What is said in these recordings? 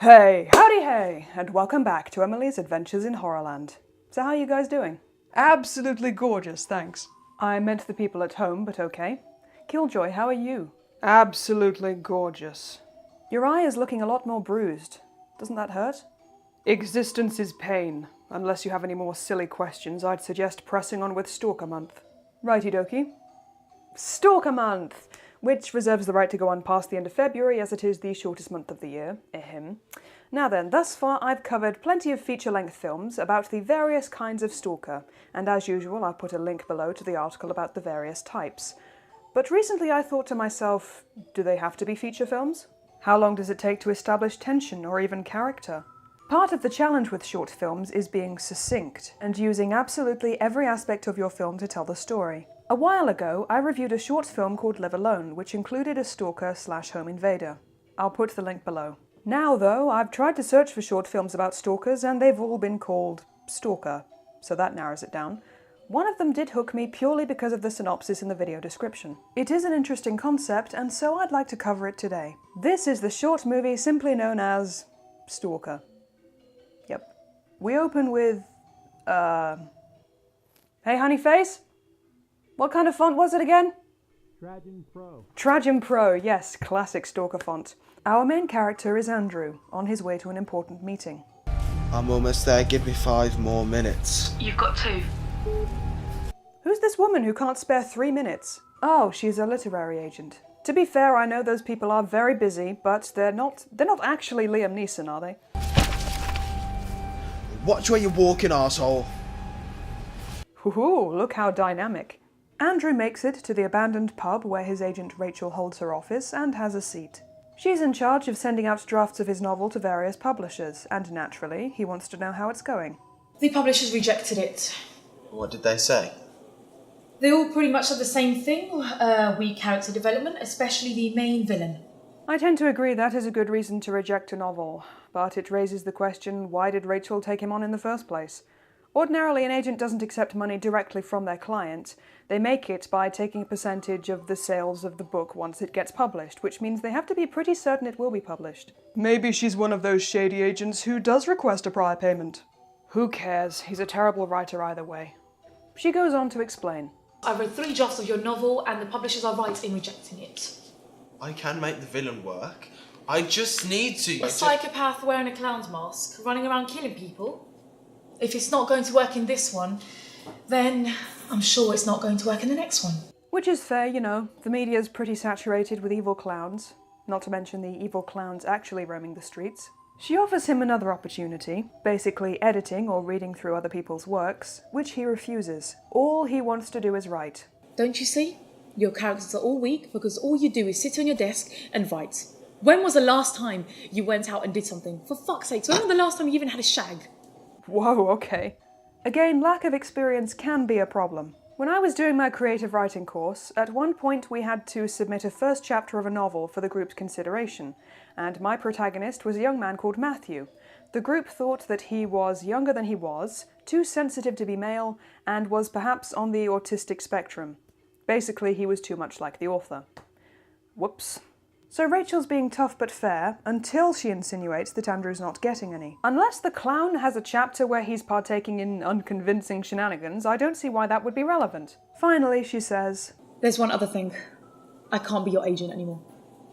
Hey, howdy hey, and welcome back to Emily's Adventures in Horrorland. So how are you guys doing? Absolutely gorgeous, thanks. I meant the people at home, but okay. Killjoy, how are you? Absolutely gorgeous. Your eye is looking a lot more bruised. Doesn't that hurt? Existence is pain. Unless you have any more silly questions, I'd suggest pressing on with Stalker Month. Righty dokie. Stalker Month! Which reserves the right to go on past the end of February, as it is the shortest month of the year. Ahem. Now then, thus far I've covered plenty of feature-length films about the various kinds of stalker, and as usual I'll put a link below to the article about the various types. But recently I thought to myself, do they have to be feature films? How long does it take to establish tension or even character? Part of the challenge with short films is being succinct, and using absolutely every aspect of your film to tell the story. A while ago, I reviewed a short film called Live Alone, which included a stalker/home invader. I'll put the link below. Now, though, I've tried to search for short films about stalkers, and they've all been called Stalker, so that narrows it down. One of them did hook me purely because of the synopsis in the video description. It is an interesting concept, and so I'd like to cover it today. This is the short movie simply known as Stalker. Yep. We open with, Hey, honey face? What kind of font was it again? Trajan Pro. Trajan Pro, yes, classic stalker font. Our main character is Andrew, on his way to an important meeting. I'm almost there, give me 5 more minutes. You've got 2. Who's this woman who can't spare 3 minutes? Oh, she's a literary agent. To be fair, I know those people are very busy, but they're not actually Liam Neeson, are they? Watch where you're walking, arsehole. Hoo-hoo, look how dynamic. Andrew makes it to the abandoned pub where his agent Rachel holds her office and has a seat. She's in charge of sending out drafts of his novel to various publishers, and naturally, he wants to know how it's going. The publishers rejected it. What did they say? They all pretty much said the same thing. Weak character development, especially the main villain. I tend to agree that is a good reason to reject a novel, but it raises the question, why did Rachel take him on in the first place? Ordinarily, an agent doesn't accept money directly from their client. They make it by taking a percentage of the sales of the book once it gets published, which means they have to be pretty certain it will be published. Maybe she's one of those shady agents who does request a prior payment. Who cares? He's a terrible writer either way. She goes on to explain. I've read 3 drafts of your novel and the publishers are right in rejecting it. I can make the villain work. I just need to... A psychopath wearing a clown's mask, running around killing people? If it's not going to work in this one, then I'm sure it's not going to work in the next one. Which is fair, you know. The media's pretty saturated with evil clowns, not to mention the evil clowns actually roaming the streets. She offers him another opportunity, basically editing or reading through other people's works, which he refuses. All he wants to do is write. Don't you see? Your characters are all weak because all you do is sit on your desk and write. When was the last time you went out and did something? For fuck's sake, when was the last time you even had a shag? Whoa, okay. Again, lack of experience can be a problem. When I was doing my creative writing course, at one point we had to submit a first chapter of a novel for the group's consideration, and my protagonist was a young man called Matthew. The group thought that he was younger than he was, too sensitive to be male, and was perhaps on the autistic spectrum. Basically, he was too much like the author. Whoops. So Rachel's being tough but fair, until she insinuates that Andrew's not getting any. Unless the clown has a chapter where he's partaking in unconvincing shenanigans, I don't see why that would be relevant. Finally, she says, There's one other thing. I can't be your agent anymore.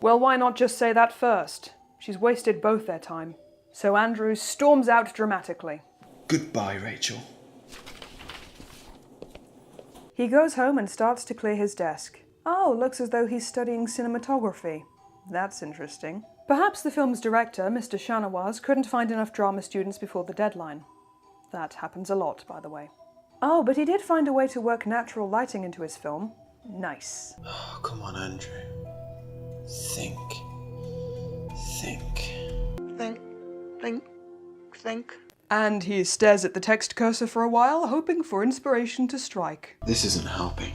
well, why not just say that first? She's wasted both their time. So Andrew storms out dramatically. Goodbye, Rachel. He goes home and starts to clear his desk. Oh, looks as though he's studying cinematography. That's interesting. Perhaps the film's director, Mr. Shanawaz, couldn't find enough drama students before the deadline. That happens a lot, by the way. Oh, but he did find a way to work natural lighting into his film. Nice. Oh, come on, Andrew. Think. Think. And he stares at the text cursor for a while, hoping for inspiration to strike. This isn't helping.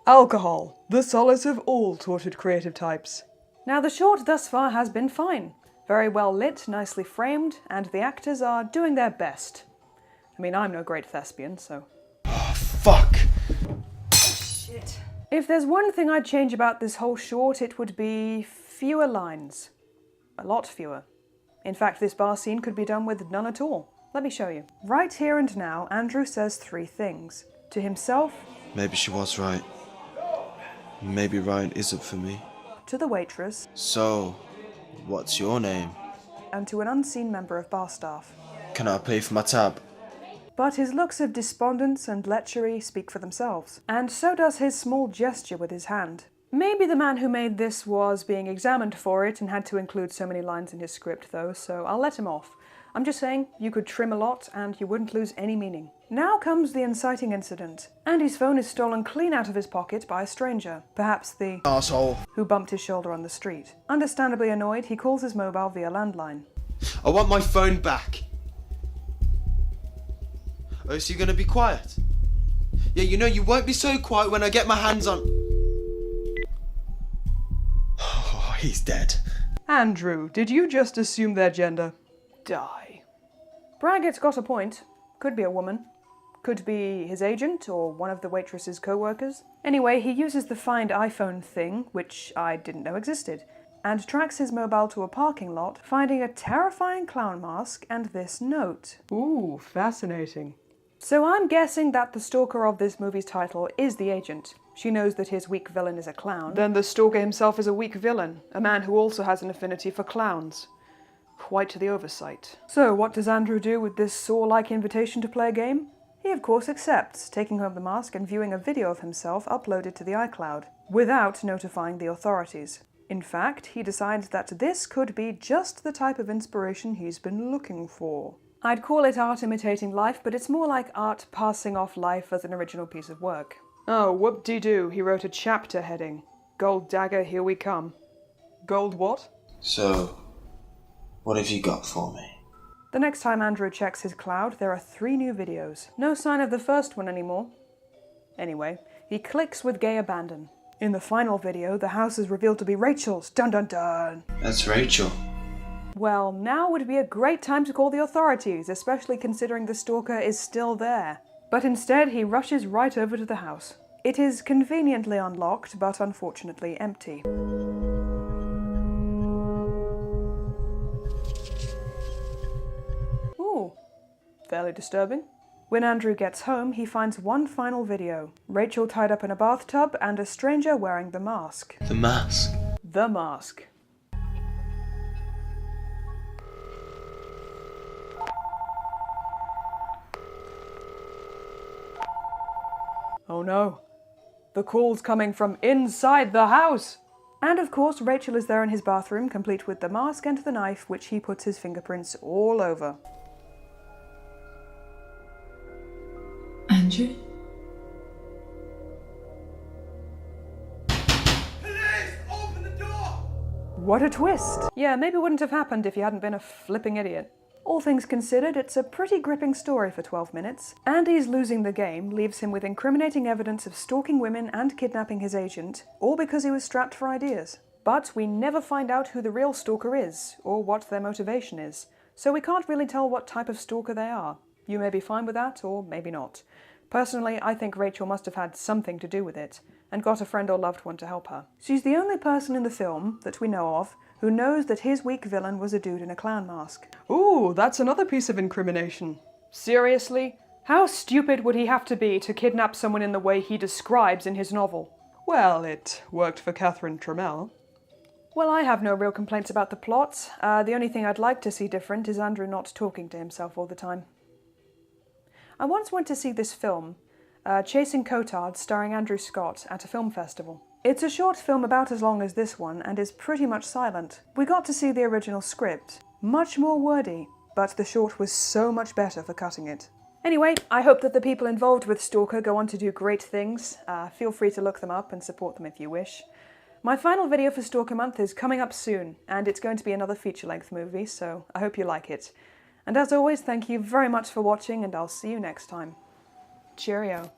Alcohol, the solace of all tortured creative types. Now the short thus far has been fine. Very well lit, nicely framed, and the actors are doing their best. I mean, I'm no great thespian, so... Oh, fuck! Shit. If there's one thing I'd change about this whole short, it would be fewer lines. A lot fewer. In fact, this bar scene could be done with none at all. Let me show you. Right here and now, Andrew says 3 things. To himself. Maybe she was right. Maybe Ryan isn't for me. To the waitress. So, what's your name? And to an unseen member of bar staff. Can I pay for my tab? But his looks of despondence and lechery speak for themselves. And so does his small gesture with his hand. Maybe the man who made this was being examined for it and had to include so many lines in his script though, so I'll let him off. I'm just saying, you could trim a lot and you wouldn't lose any meaning. Now comes the inciting incident. Andy's phone is stolen clean out of his pocket by a stranger. Perhaps the Asshole. who bumped his shoulder on the street. Understandably annoyed, he calls his mobile via landline. I want my phone back. Oh, so you're gonna be quiet? Yeah, you know you won't be so quiet when I get my hands on... Oh, he's dead. Andrew, did you just assume their gender? Die. Braggett's got a point. Could be a woman. Could be his agent or one of the waitress's co-workers. Anyway, he uses the Find iPhone thing, which I didn't know existed, and tracks his mobile to a parking lot, finding a terrifying clown mask and this note. Ooh, fascinating. So I'm guessing that the stalker of this movie's title is the agent. She knows that his weak villain is a clown. Then the stalker himself is a weak villain, a man who also has an affinity for clowns. Quite the oversight. So what does Andrew do with this Saw-like invitation to play a game? He of course accepts, taking home the mask and viewing a video of himself uploaded to the iCloud, without notifying the authorities. In fact, he decides that this could be just the type of inspiration he's been looking for. I'd call it art imitating life, but it's more like art passing off life as an original piece of work. Oh, whoop-de-doo, he wrote a chapter heading. Gold dagger, here we come. Gold what? So, what have you got for me? The next time Andrew checks his cloud, there are 3 new videos. No sign of the first one anymore. Anyway, he clicks with gay abandon. In the final video, the house is revealed to be Rachel's. Dun dun dun! That's Rachel. Well, now would be a great time to call the authorities, especially considering the stalker is still there. But instead, he rushes right over to the house. It is conveniently unlocked, but unfortunately empty. Ooh, fairly disturbing. When Andrew gets home, he finds one final video. Rachel tied up in a bathtub and a stranger wearing the mask. The mask. The mask. Oh no. The call's coming from inside the house! And of course, Rachel is there in his bathroom, complete with the mask and the knife, which he puts his fingerprints all over. Andrew? What a twist! Yeah, maybe it wouldn't have happened if he hadn't been a flipping idiot. All things considered, it's a pretty gripping story for 12 minutes. Andy's losing the game leaves him with incriminating evidence of stalking women and kidnapping his agent, all because he was strapped for ideas. But we never find out who the real stalker is, or what their motivation is, so we can't really tell what type of stalker they are. You may be fine with that, or maybe not. Personally, I think Rachel must have had something to do with it, and got a friend or loved one to help her. She's the only person in the film, that we know of, who knows that his weak villain was a dude in a clown mask. Ooh, that's another piece of incrimination. Seriously? How stupid would he have to be to kidnap someone in the way he describes in his novel? Well, it worked for Catherine Trammell. Well, I have no real complaints about the plot. The only thing I'd like to see different is Andrew not talking to himself all the time. I once went to see this film, Chasing Cotards, starring Andrew Scott, at a film festival. It's a short film about as long as this one and is pretty much silent. We got to see the original script, much more wordy, but the short was so much better for cutting it. Anyway, I hope that the people involved with Stalker go on to do great things. Feel free to look them up and support them if you wish. My final video for Stalker Month is coming up soon, and it's going to be another feature-length movie, so I hope you like it. And as always, thank you very much for watching, and I'll see you next time. Cheerio.